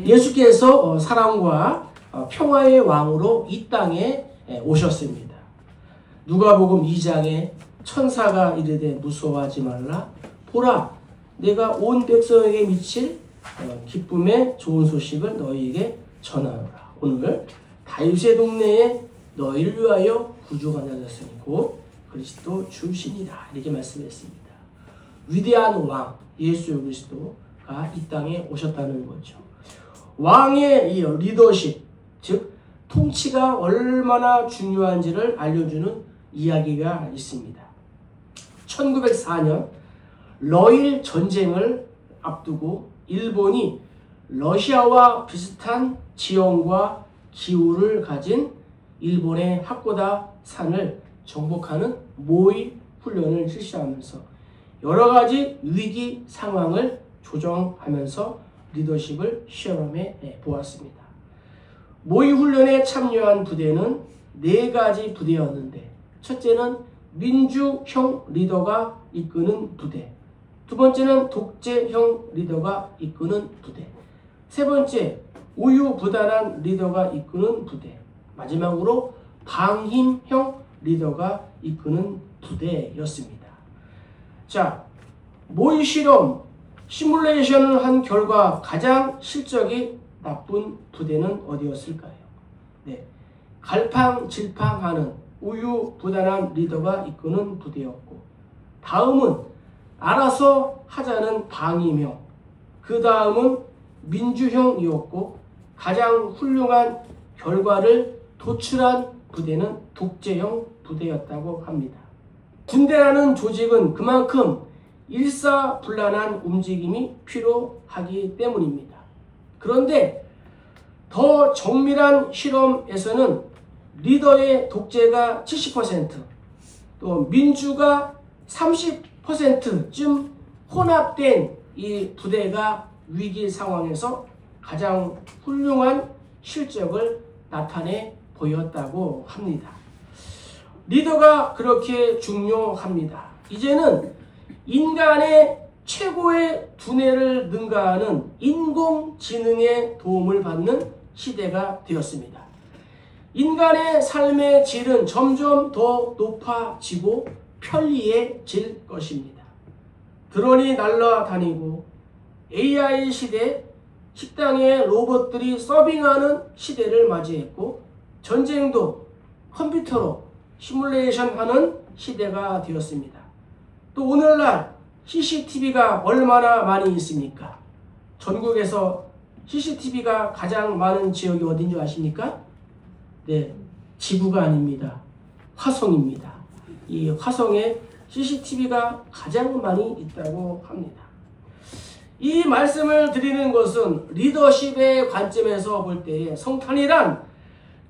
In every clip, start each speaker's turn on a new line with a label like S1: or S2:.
S1: 예수께서 사랑과 평화의 왕으로 이 땅에 오셨습니다. 누가복음 2장에 천사가 이르되 무서워하지 말라. 보라, 내가 온 백성에게 미칠 기쁨의 좋은 소식을 너희에게 전하노라. 오늘 다윗의 동네에 너희를 위하여 구주가 나셨으니 곧 그리스도 주시니라. 이렇게 말씀했습니다. 위대한 왕 예수 그리스도가 이 땅에 오셨다는 거죠. 왕의 이 리더십, 즉 통치가 얼마나 중요한지를 알려주는 이야기가 있습니다. 1904년 러일 전쟁을 앞두고 일본이 러시아와 비슷한 지형과 기후를 가진 일본의 하코다 산을 정복하는 모의 훈련을 실시하면서 여러 가지 위기 상황을 조정하면서 리더십을 시험해 보았습니다. 모의 훈련에 참여한 부대는 4가지 부대였는데, 첫째는 민주형 리더가 이끄는 부대, 두 번째는 독재형 리더가 이끄는 부대, 세 번째 우유부단한 리더가 이끄는 부대, 마지막으로 방임형 리더가 이끄는 부대였습니다. 자, 모의 실험, 시뮬레이션을 한 결과 가장 실적이 나쁜 부대는 어디였을까요? 네, 갈팡질팡하는 우유부단한 리더가 이끄는 부대였고, 다음은 알아서 하자는 방임형, 그 다음은 민주형이었고, 가장 훌륭한 결과를 도출한 부대는 독재형 부대였다고 합니다. 군대라는 조직은 그만큼 일사불란한 움직임이 필요하기 때문입니다. 그런데 더 정밀한 실험에서는 리더의 독재가 70%, 또 민주가 30%쯤 혼합된 이 부대가 위기 상황에서 가장 훌륭한 실적을 나타내 보였다고 합니다. 리더가 그렇게 중요합니다. 이제는 인간의 최고의 두뇌를 능가하는 인공지능의 도움을 받는 시대가 되었습니다. 인간의 삶의 질은 점점 더 높아지고 편리해질 것입니다. 드론이 날아다니고 AI 시대, 식당에 로봇들이 서빙하는 시대를 맞이했고, 전쟁도 컴퓨터로 시뮬레이션하는 시대가 되었습니다. 또 오늘날 CCTV가 얼마나 많이 있습니까? 전국에서 CCTV가 가장 많은 지역이 어딘지 아십니까? 네, 지구가 아닙니다. 화성입니다. 이 화성에 CCTV가 가장 많이 있다고 합니다. 이 말씀을 드리는 것은 리더십의 관점에서 볼 때에 성탄이란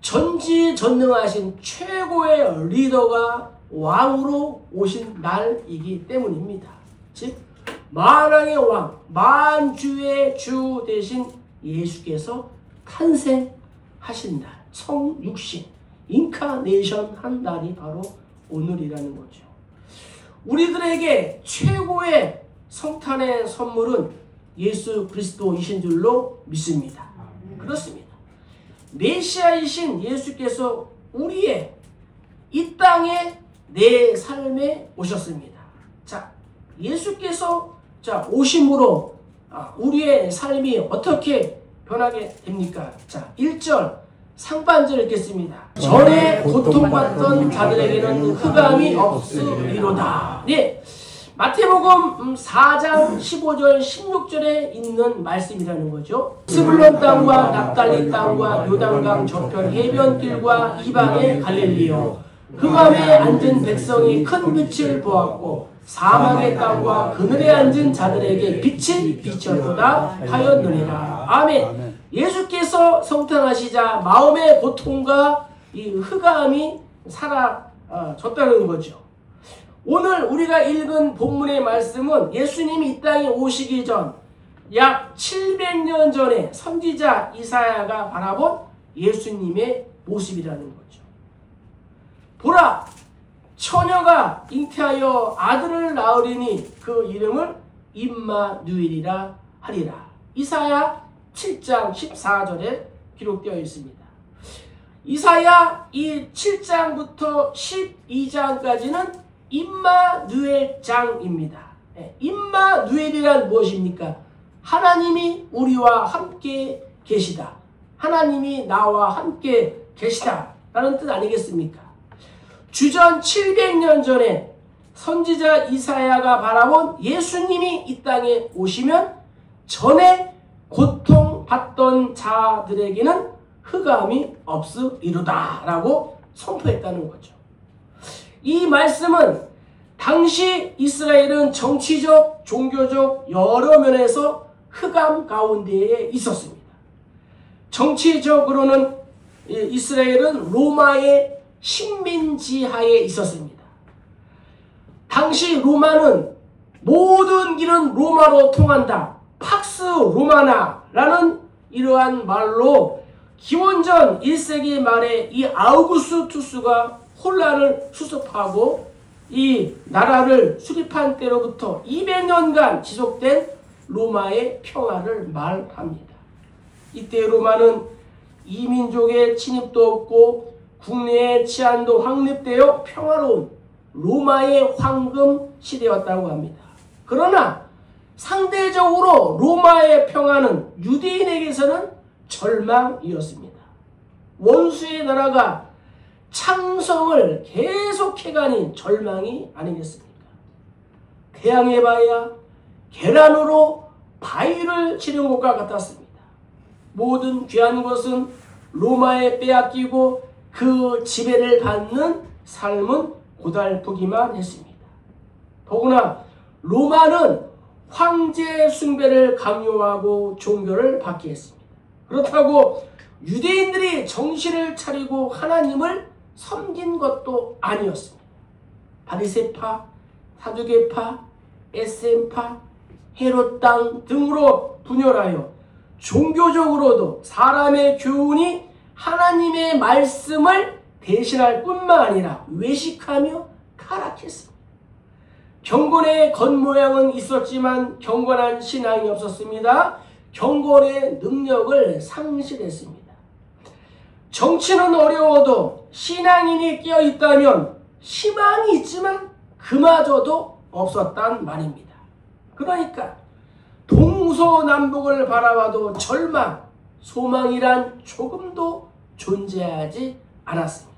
S1: 전지전능하신 최고의 리더가 왕으로 오신 날이기 때문입니다. 즉 만왕의 왕, 만주의 주 되신 예수께서 탄생하신 날, 성육신, 인카네이션 한 날이 바로 오늘이라는 거죠. 우리들에게 최고의 성탄의 선물은 예수 그리스도이신 줄로 믿습니다. 그렇습니다. 메시아이신 예수께서 우리의 이 땅에 내 삶에 오셨습니다. 자, 예수께서 오심으로 우리의 삶이 어떻게 변하게 됩니까? 자, 1절 상반절 읽겠습니다. 전에 고통받던 자들에게는 흑암이 없으리로다. 네, 마태복음 4장 15절 16절에 있는 말씀이라는 거죠. 스불론 땅과 납달리 땅과 요단강 저편 해변길과 이방의 갈릴리요, 흑암에 앉은 백성이 큰 빛을 보았고 사망의 땅과 그늘에 앉은 자들에게 빛이 비쳤도다 하였느니라. 아멘. 예수께서 성탄하시자 마음의 고통과 이 흑암이 사라졌다는 거죠. 오늘 우리가 읽은 본문의 말씀은 예수님이 이 땅에 오시기 전 약 700년 전에 선지자 이사야가 바라본 예수님의 모습이라는 거죠. 보라, 처녀가 잉태하여 아들을 낳으리니 그 이름을 임마누엘이라 하리라. 이사야 7장 14절에 기록되어 있습니다. 이사야 이 7장부터 12장까지는 임마누엘 장입니다. 임마누엘이란 무엇입니까? 하나님이 우리와 함께 계시다. 하나님이 나와 함께 계시다 라는 뜻 아니겠습니까? 주전 700년 전에 선지자 이사야가 바라본 예수님이 이 땅에 오시면 전에 고통받던 자들에게는 흑암이 없으리로다 라고 선포했다는 거죠. 이 말씀은 당시 이스라엘은 정치적, 종교적 여러 면에서 흑암 가운데에 있었습니다. 정치적으로는 이스라엘은 로마의 식민지하에 있었습니다. 당시 로마는 모든 길은 로마로 통한다. 팍스 로마나라는 이러한 말로 기원전 1세기 말에 이 아우구스투스가 혼란을 수습하고 이 나라를 수립한 때로부터 200년간 지속된 로마의 평화를 말합니다. 이때 로마는 이민족의 침입도 없고 국내의 치안도 확립되어 평화로운 로마의 황금 시대였다고 합니다. 그러나 상대적으로 로마의 평화는 유대인에게서는 절망이었습니다. 원수의 나라가 창성을 계속해가니 절망이 아니겠습니까? 태양의 바위야 계란으로 바위를 치는 것과 같았습니다. 모든 귀한 것은 로마에 빼앗기고 그 지배를 받는 삶은 고달프기만 했습니다. 더구나 로마는 황제 숭배를 강요하고 종교를 받게 했습니다. 그렇다고 유대인들이 정신을 차리고 하나님을 섬긴 것도 아니었습니다. 바리새파, 사두개파, SM파, 헤롯 땅 등으로 분열하여 종교적으로도 사람의 교훈이 하나님의 말씀을 대신할 뿐만 아니라 외식하며 타락했습니다. 경건의 겉모양은 있었지만 경건한 신앙이 없었습니다. 경건의 능력을 상실했습니다. 정치는 어려워도 신앙인이 깨어있다면 희망이 있지만 그마저도 없었단 말입니다. 그러니까 동서남북을 바라봐도 절망, 소망이란 조금도 존재하지 않았습니다.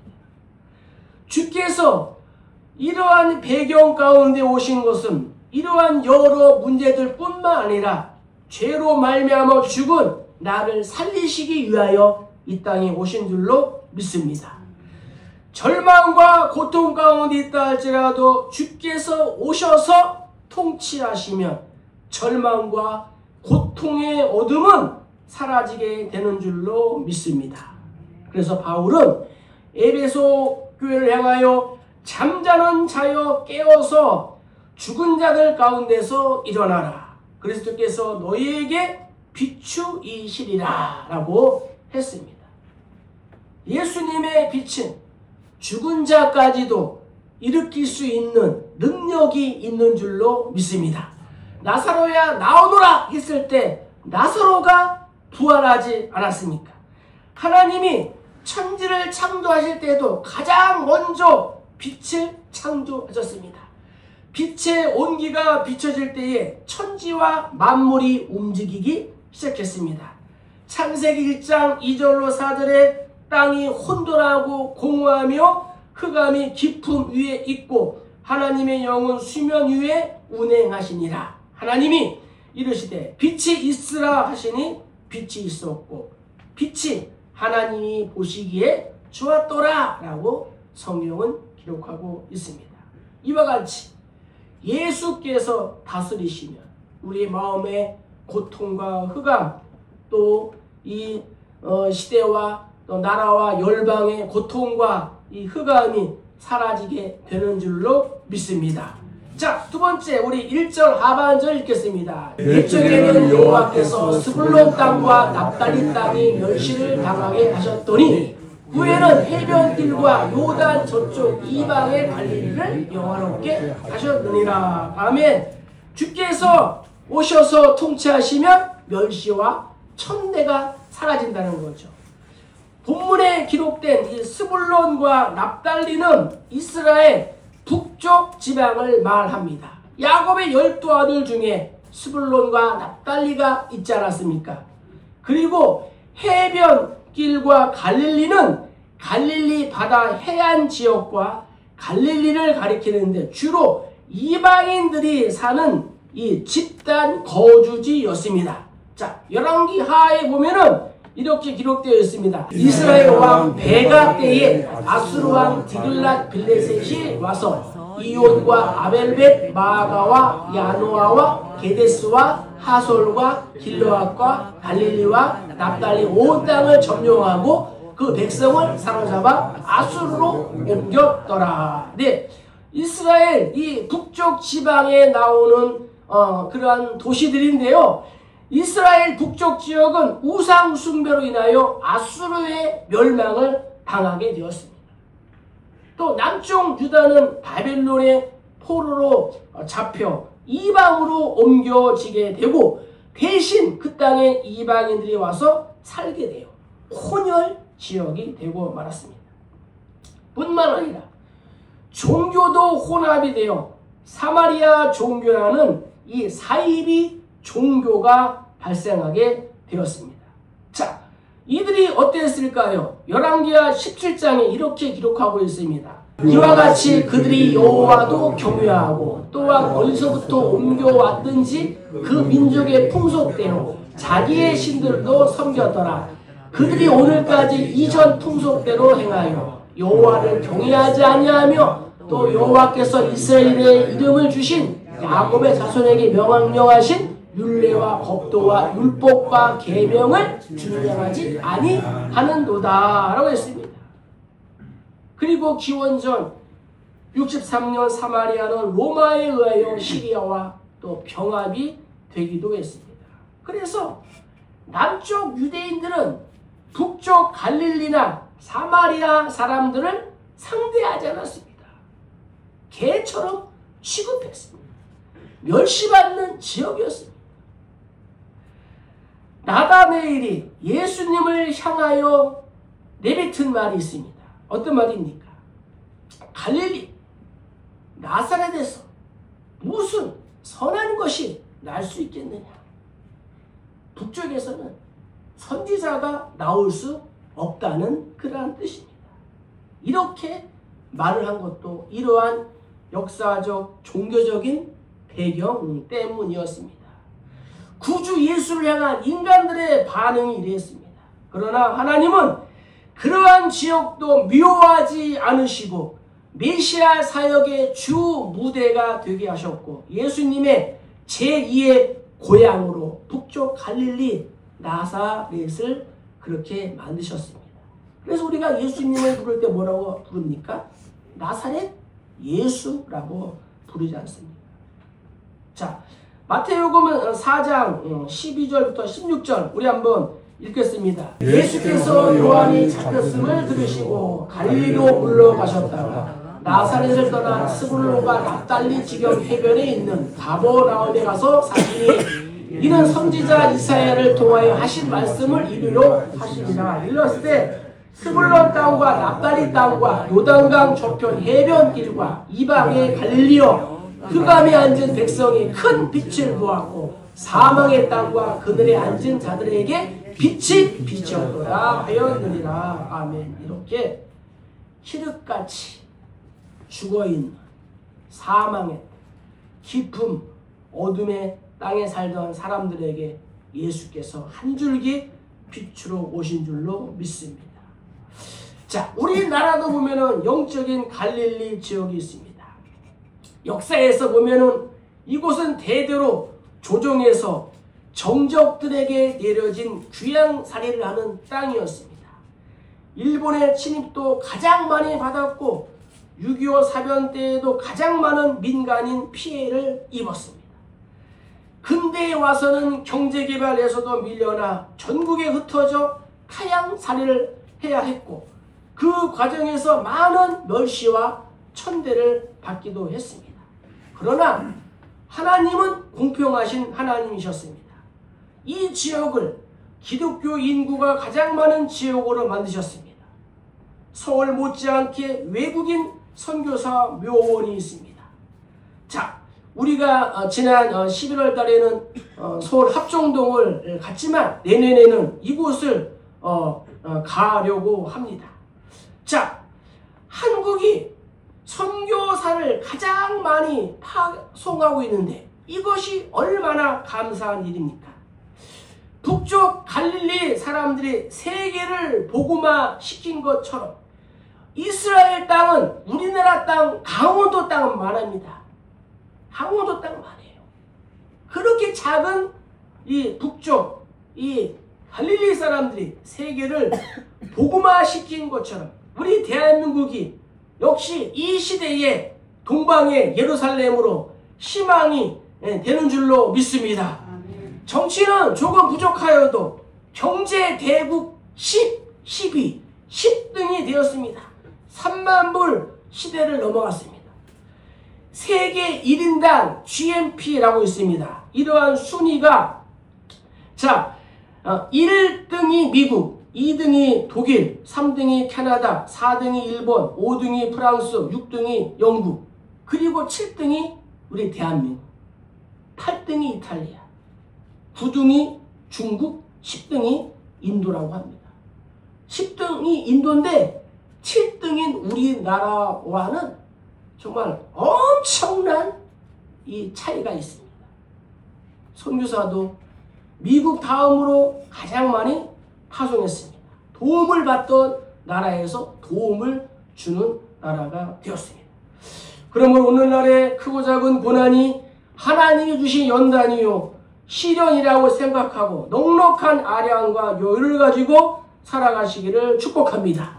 S1: 주께서 이러한 배경 가운데 오신 것은 이러한 여러 문제들 뿐만 아니라 죄로 말미암아 죽은 나를 살리시기 위하여 이 땅에 오신 줄로 믿습니다. 절망과 고통 가운데 있다 할지라도 주께서 오셔서 통치하시면 절망과 고통의 어둠은 사라지게 되는 줄로 믿습니다. 그래서 바울은 에베소 교회를 향하여 잠자는 자여 깨어서 죽은 자들 가운데서 일어나라. 그리스도께서 너희에게 비추이시리라 라고 했습니다. 예수님의 빛은 죽은 자까지도 일으킬 수 있는 능력이 있는 줄로 믿습니다. 나사로야 나오너라 했을 때 나사로가 부활하지 않았습니까? 하나님이 천지를 창조하실 때에도 가장 먼저 빛을 창조하셨습니다. 빛의 온기가 비춰질 때에 천지와 만물이 움직이기 시작했습니다. 창세기 1장 2절로 4절에 땅이 혼돈하고 공허하며 흑암이 깊음 위에 있고 하나님의 영은 수면 위에 운행하시니라. 하나님이 이르시되 빛이 있으라 하시니 빛이 있었고 빛이 하나님이 보시기에 좋았더라 라고 성경은 기록하고 있습니다. 이와 같이 예수께서 다스리시면 우리 마음의 고통과 흑암 또 이 시대와 또 나라와 열방의 고통과 이 흑암이 사라지게 되는 줄로 믿습니다. 자, 두 번째 우리 1절 하반절 읽겠습니다. 옛적에는 여호와께서 스불론 땅과 납달리 땅이 멸시를 당하게 하셨더니 후에는 해변길과 요단 저쪽 이방의 갈릴리를 영화롭게 하셨느니라. 아멘. 주께서 오셔서 통치하시면 멸시와 천대가 사라진다는 거죠. 본문에 기록된 이 스불론과 납달리는 이스라엘 북쪽 지방을 말합니다. 야곱의 12아들 중에 스불론과 납달리가 있지 않았습니까? 그리고 해변길과 갈릴리는 갈릴리 바다 해안 지역과 갈릴리를 가리키는데 주로 이방인들이 사는 이 집단 거주지였습니다. 자, 열왕기 하에 보면은 이렇게 기록되어 있습니다. 이스라엘 왕 베가 때에 아수르 왕 디글랏 빌레셋이 와서 이온과 아벨벳 마아가와 야노아와 게데스와 하솔과 길르앗과 갈릴리와 납달리 온 땅을 점령하고 그 백성을 사로잡아 아수르로 옮겼더라. 네, 이스라엘 이 북쪽 지방에 나오는 그러한 도시들인데요. 이스라엘 북쪽 지역은 우상 숭배로 인하여 아수르의 멸망을 당하게 되었습니다. 또 남쪽 유다는 바벨론의 포로로 잡혀 이방으로 옮겨지게 되고 대신 그 땅에 이방인들이 와서 살게 돼요. 혼혈 지역이 되고 말았습니다. 뿐만 아니라 종교도 혼합이 되어 사마리아 종교라는 이 사이비 종교가 발생하게 되었습니다. 자, 이들이 어땠을까요? 열왕기하 17장에 이렇게 기록하고 있습니다. 이와 같이 그들이 여호와도 경외하고 또한 어디서부터 옮겨왔든지 그 민족의 풍속대로 자기의 신들도 섬겼더라. 그들이 오늘까지 이전 풍속대로 행하여 여호와를 경외하지 아니하며 또 여호와께서 이스라엘의 이름을 주신 야곱의 자손에게 명령하신 율례와 법도와 율법과 계명을 준행하지 아니하는도다 라고 했습니다. 그리고 기원전 63년 사마리아는 로마에 의하여 시리아와 또 병합이 되기도 했습니다. 그래서 남쪽 유대인들은 북쪽 갈릴리나 사마리아 사람들을 상대하지 않았습니다. 개처럼 취급했습니다. 멸시받는 지역이었습니다. 나다네일이 예수님을 향하여 내뱉은 말이 있습니다. 어떤 말입니까? 갈릴리, 나사렛에서 무슨 선한 것이 날 수 있겠느냐? 북쪽에서는 선지자가 나올 수 없다는 그러한 뜻입니다. 이렇게 말을 한 것도 이러한 역사적, 종교적인 배경 때문이었습니다. 구주 예수를 향한 인간들의 반응이 이랬습니다. 그러나 하나님은 그러한 지역도 미워하지 않으시고 메시아 사역의 주 무대가 되게 하셨고 예수님의 제2의 고향으로 북쪽 갈릴리 나사렛을 그렇게 만드셨습니다. 그래서 우리가 예수님을 부를 때 뭐라고 부릅니까? 나사렛 예수라고 부르지 않습니다. 자, 마태복음 4장 12절부터 16절 우리 한번 읽겠습니다. 예수께서 요한이 잡혔음을 들으시고 갈릴리로 물러가셨다가 나사렛을 떠나 스불론과 납달리 지경 해변에 있는 가버나움에 가서 사시니 이는 선지자 이사야를 통하여 하신 말씀을 이루려 하시니라. 일렀을 때 스불론 땅과 납달리 땅과 요단강 저편 해변길과 이방의 갈릴리여 흑암에 앉은 백성이 큰 빛을 보았고 사망의 땅과 그들의 앉은 자들에게 빛이 비쳤도다 하였느니라. 아멘. 이렇게 힐흑같이 죽어있는 사망의 깊은 어둠의 땅에 살던 사람들에게 예수께서 한 줄기 빛으로 오신 줄로 믿습니다. 자, 우리나라도 보면은 영적인 갈릴리 지역이 있습니다. 역사에서 보면은 이곳은 대대로 조정에서 정적들에게 내려진 귀양살이를 하는 땅이었습니다. 일본의 침입도 가장 많이 받았고 6.25 사변 때에도 가장 많은 민간인 피해를 입었습니다. 근대에 와서는 경제개발에서도 밀려나 전국에 흩어져 타양살이를 해야 했고 그 과정에서 많은 멸시와 천대를 받기도 했습니다. 그러나 하나님은 공평하신 하나님이셨습니다. 이 지역을 기독교 인구가 가장 많은 지역으로 만드셨습니다. 서울 못지않게 외국인 선교사 묘원이 있습니다. 자, 우리가 지난 11월 달에는 서울 합정동을 갔지만 내년에는 이곳을 가려고 합니다. 자, 한국이 선교사를 가장 많이 파송하고 있는데 이것이 얼마나 감사한 일입니까? 북쪽 갈릴리 사람들이 세계를 복음화 시킨 것처럼 이스라엘 땅은 우리나라 땅, 강원도 땅은 많습니다. 강원도 땅은 많아요. 그렇게 작은 이 북쪽, 이 갈릴리 사람들이 세계를 복음화 시킨 것처럼 우리 대한민국이 역시 이 시대에 동방의 예루살렘으로 희망이 되는 줄로 믿습니다. 정치는 조금 부족하여도 경제 대국 10등이 되었습니다. 3만 불 시대를 넘어갔습니다. 세계 1인당 GNP라고 있습니다. 이러한 순위가 1등이 미국, 2등이 독일, 3등이 캐나다, 4등이 일본, 5등이 프랑스, 6등이 영국, 그리고 7등이 우리 대한민국, 8등이 이탈리아, 9등이 중국, 10등이 인도라고 합니다. 10등이 인도인데 7등인 우리나라와는 정말 엄청난 이 차이가 있습니다. 선교사도 미국 다음으로 가장 많이 파송했습니다. 도움을 받던 나라에서 도움을 주는 나라가 되었습니다. 그러므로 오늘날의 크고 작은 고난이 하나님이 주신 연단이요 시련이라고 생각하고 넉넉한 아량과 여유를 가지고 살아가시기를 축복합니다.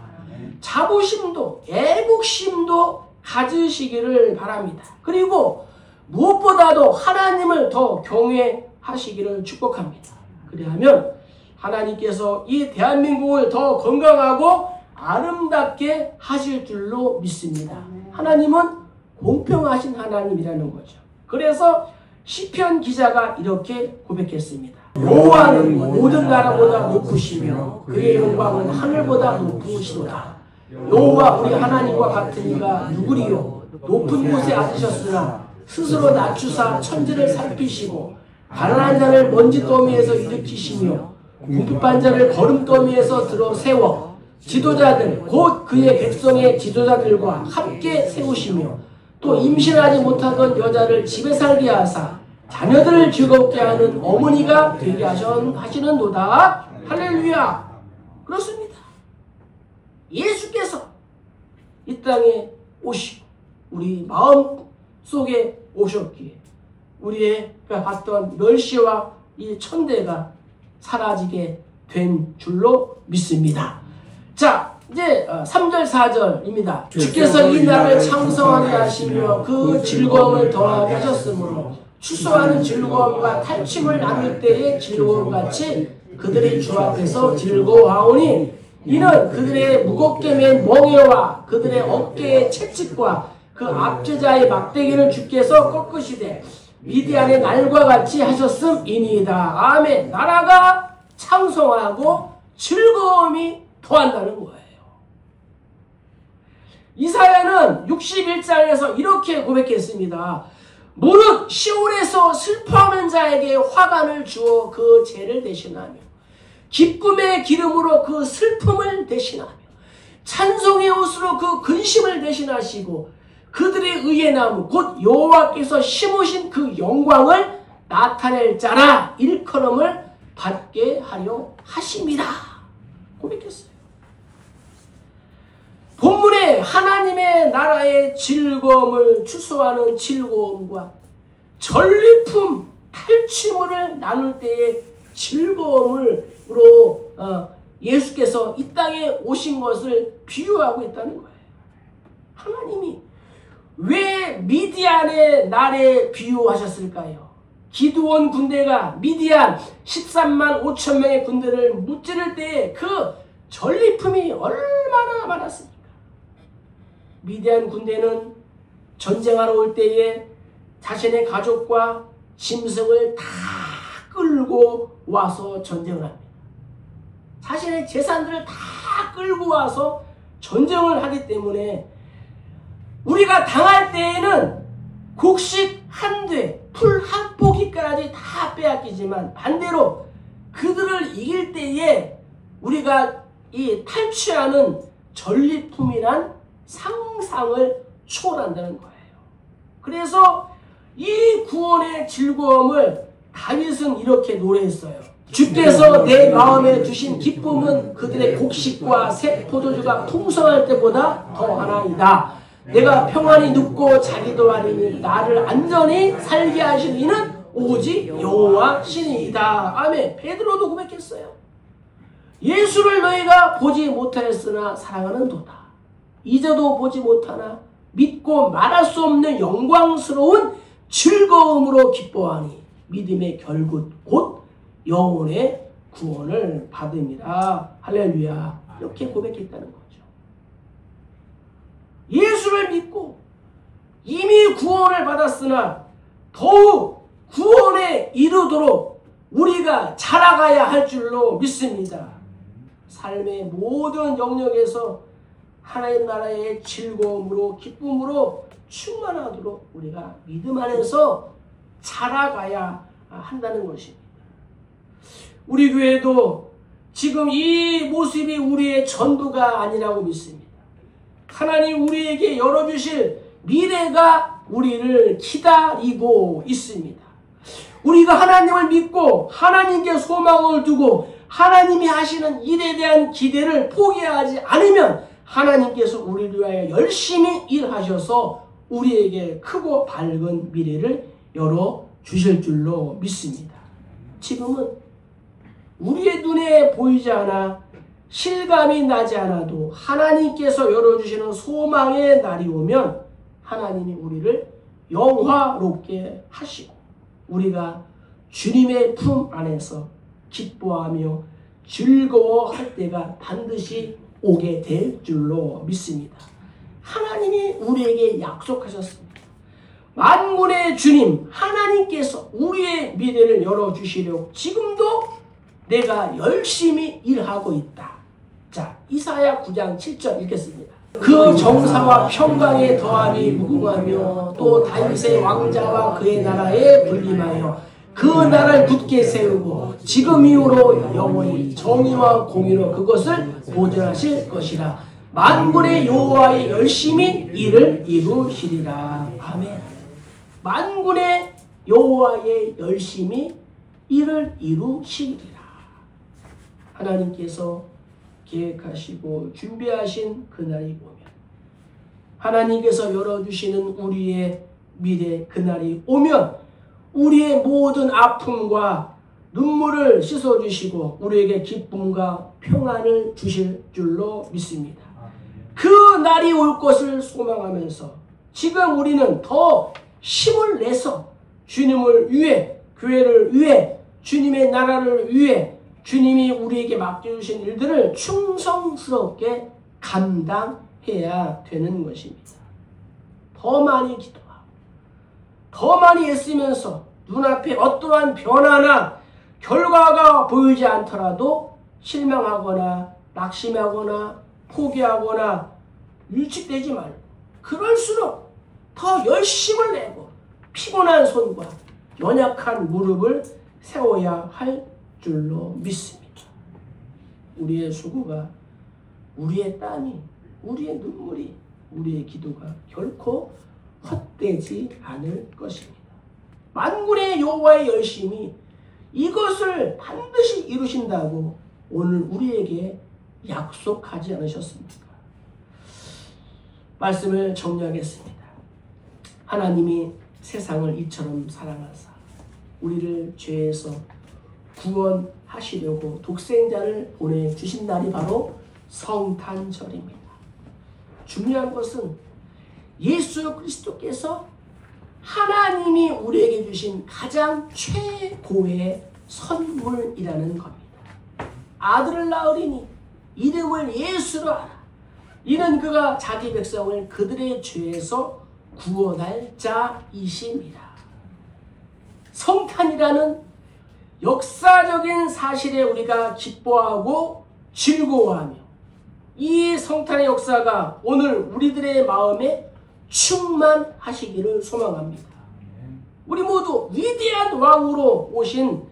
S1: 자부심도 애국심도 가지시기를 바랍니다. 그리고 무엇보다도 하나님을 더 경외하시기를 축복합니다. 그리하면 하나님께서 이 대한민국을 더 건강하고 아름답게 하실 줄로 믿습니다. 하나님은 공평하신 하나님이라는 거죠. 그래서 시편 기자가 이렇게 고백했습니다. 여호와는 모든 나라보다 높으시며 그의 영광은 하늘보다 높으시도다. 여호와 우리 하나님과 같은 이가 누구리요? 높은 곳에 앉으셨으나 스스로 낮추사 천지를 살피시고 가난한 자를 먼지 더미에서 일으키시며 궁핍한 자를 거름더미에서 들어 세워 지도자들 곧 그의 백성의 지도자들과 함께 세우시며 또 임신하지 못하던 여자를 집에 살게 하사 자녀들을 즐겁게 하는 어머니가 되게 하시는도다. 할렐루야. 그렇습니다. 예수께서 이 땅에 오시고 우리 마음 속에 오셨기에 우리가 봤던 멸시와 이 천대가 사라지게 된 줄로 믿습니다. 자, 이제 3절 4절입니다. 주께서 이 나라를 창성하게 하시며 그 즐거움을 더하게 하셨으므로 추수하는 즐거움과 탈취물 나눌 때의 즐거움같이 그들이 주 앞에서 즐거워하오니 이는 그들의 무겁게 맨 멍에와 그들의 어깨의 채찍과 그 압제자의 막대기를 주께서 꺾으시되 미디안의 날과 같이 하셨음이니이다. 아멘. 나라가 창성하고 즐거움이 더한다는 거예요. 이사야는 61장에서 이렇게 고백했습니다. 무릇 시올에서 슬퍼하는 자에게 화관을 주어 그 죄를 대신하며 기쁨의 기름으로 그 슬픔을 대신하며 찬송의 옷으로 그 근심을 대신하시고 그들의 의의 나무 곧 여호와께서 심으신 그 영광을 나타낼 자라 일컬음을 받게 하려 하심이라 고백했어요. 본문에 하나님의 나라의 즐거움을 추수하는 즐거움과 전리품 탈취물을 나눌 때의 즐거움으로 예수께서 이 땅에 오신 것을 비유하고 있다는 거예요. 하나님이 왜 미디안의 날에 비유하셨을까요? 기드온 군대가 미디안 13만 5천 명의 군대를 무찌를 때에 그 전리품이 얼마나 많았습니까? 미디안 군대는 전쟁하러 올 때에 자신의 가족과 짐승을 다 끌고 와서 전쟁을 합니다. 자신의 재산들을 다 끌고 와서 전쟁을 하기 때문에 우리가 당할 때에는 곡식 한 돼, 풀 한 포기까지 다 빼앗기지만 반대로 그들을 이길 때에 우리가 이 탈취하는 전리품이란 상상을 초월한다는 거예요. 그래서 이 구원의 즐거움을 다윗은 이렇게 노래했어요. 주께서 내 마음에 주신 기쁨은 그들의 곡식과 새 포도주가 풍성할 때보다 더하나이다. 내가 평안히 눕고 자기도 하리니 나를 안전히 살게 하신 이는 오직 여호와 신이다. 아멘. 베드로도 고백했어요. 예수를 너희가 보지 못하였으나 사랑하는도다. 이제도 보지 못하나 믿고 말할 수 없는 영광스러운 즐거움으로 기뻐하니 믿음의 결국 곧 영혼의 구원을 받음이라. 할렐루야. 이렇게 고백했다는 거죠. 예수를 믿고 이미 구원을 받았으나 더욱 구원에 이르도록 우리가 자라가야 할 줄로 믿습니다. 삶의 모든 영역에서 하나님 나라의 즐거움으로 기쁨으로 충만하도록 우리가 믿음 안에서 자라가야 한다는 것입니다. 우리 교회도 지금 이 모습이 우리의 전부가 아니라고 믿습니다. 하나님 우리에게 열어주실 미래가 우리를 기다리고 있습니다. 우리가 하나님을 믿고 하나님께 소망을 두고 하나님이 하시는 일에 대한 기대를 포기하지 않으면 하나님께서 우리를 위하여 열심히 일하셔서 우리에게 크고 밝은 미래를 열어주실 줄로 믿습니다. 지금은 우리의 눈에 보이지 않아 실감이 나지 않아도 하나님께서 열어주시는 소망의 날이 오면 하나님이 우리를 영화롭게 하시고 우리가 주님의 품 안에서 기뻐하며 즐거워할 때가 반드시 오게 될 줄로 믿습니다. 하나님이 우리에게 약속하셨습니다. 만군의 주님 하나님께서 우리의 미래를 열어주시려고 지금도 내가 열심히 일하고 있다. 자, 이사야 9장 7절 읽겠습니다. 그 정사와 평강의 더함이 무궁하며 또 다윗의 왕자와 그의 나라에 군림하여 그 나라를 굳게 세우고 지금 이후로 영원히 정의와 공의로 그것을 보존하실 것이라. 만군의 여호와의 열심히 일을 이루시리라. 아멘. 만군의 여호와의 열심히 일을 이루시리라. 하나님께서 계획하시고 준비하신 그날이 오면 하나님께서 열어주시는 우리의 미래 그날이 오면 우리의 모든 아픔과 눈물을 씻어주시고 우리에게 기쁨과 평안을 주실 줄로 믿습니다. 그 날이 올 것을 소망하면서 지금 우리는 더 힘을 내서 주님을 위해 교회를 위해 주님의 나라를 위해 주님이 우리에게 맡겨주신 일들을 충성스럽게 감당해야 되는 것입니다. 더 많이 기도하고 더 많이 애쓰면서 눈앞에 어떠한 변화나 결과가 보이지 않더라도 실망하거나 낙심하거나 포기하거나 위축되지 말고 그럴수록 더 열심을 내고 피곤한 손과 연약한 무릎을 세워야 할 줄로 믿습니다. 우리의 수고가 우리의 땀이 우리의 눈물이 우리의 기도가 결코 헛되지 않을 것입니다. 만군의 여호와의 열심이 이것을 반드시 이루신다고 오늘 우리에게 약속하지 않으셨습니까? 말씀을 정리하겠습니다. 하나님이 세상을 이처럼 사랑하사 우리를 죄에서 구원하시려고 독생자를 보내주신 날이 바로 성탄절입니다. 중요한 것은 예수 그리스도께서 하나님이 우리에게 주신 가장 최고의 선물이라는 겁니다. 아들을 낳으리니 이름을 예수로 하라. 이는 그가 자기 백성을 그들의 죄에서 구원할 자이심이라. 성탄이라는 역사적인 사실에 우리가 기뻐하고 즐거워하며 이 성탄의 역사가 오늘 우리들의 마음에 충만하시기를 소망합니다. 우리 모두 위대한 왕으로 오신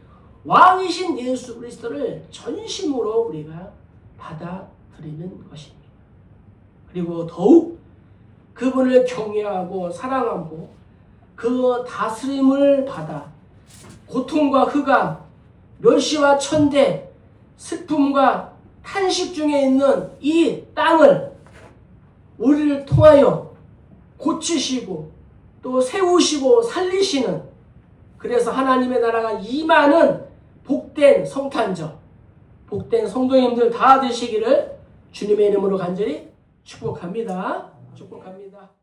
S1: 왕이신 예수 그리스도를 전심으로 우리가 받아들이는 것입니다. 그리고 더욱 그분을 경외하고 사랑하고 그 다스림을 받아 고통과 흑암, 멸시와 천대, 슬픔과 탄식 중에 있는 이 땅을 우리를 통하여 고치시고 또 세우시고 살리시는, 그래서 하나님의 나라가 임하는 복된 성탄절, 복된 성도님들 다 되시기를 주님의 이름으로 간절히 축복합니다. 축복합니다.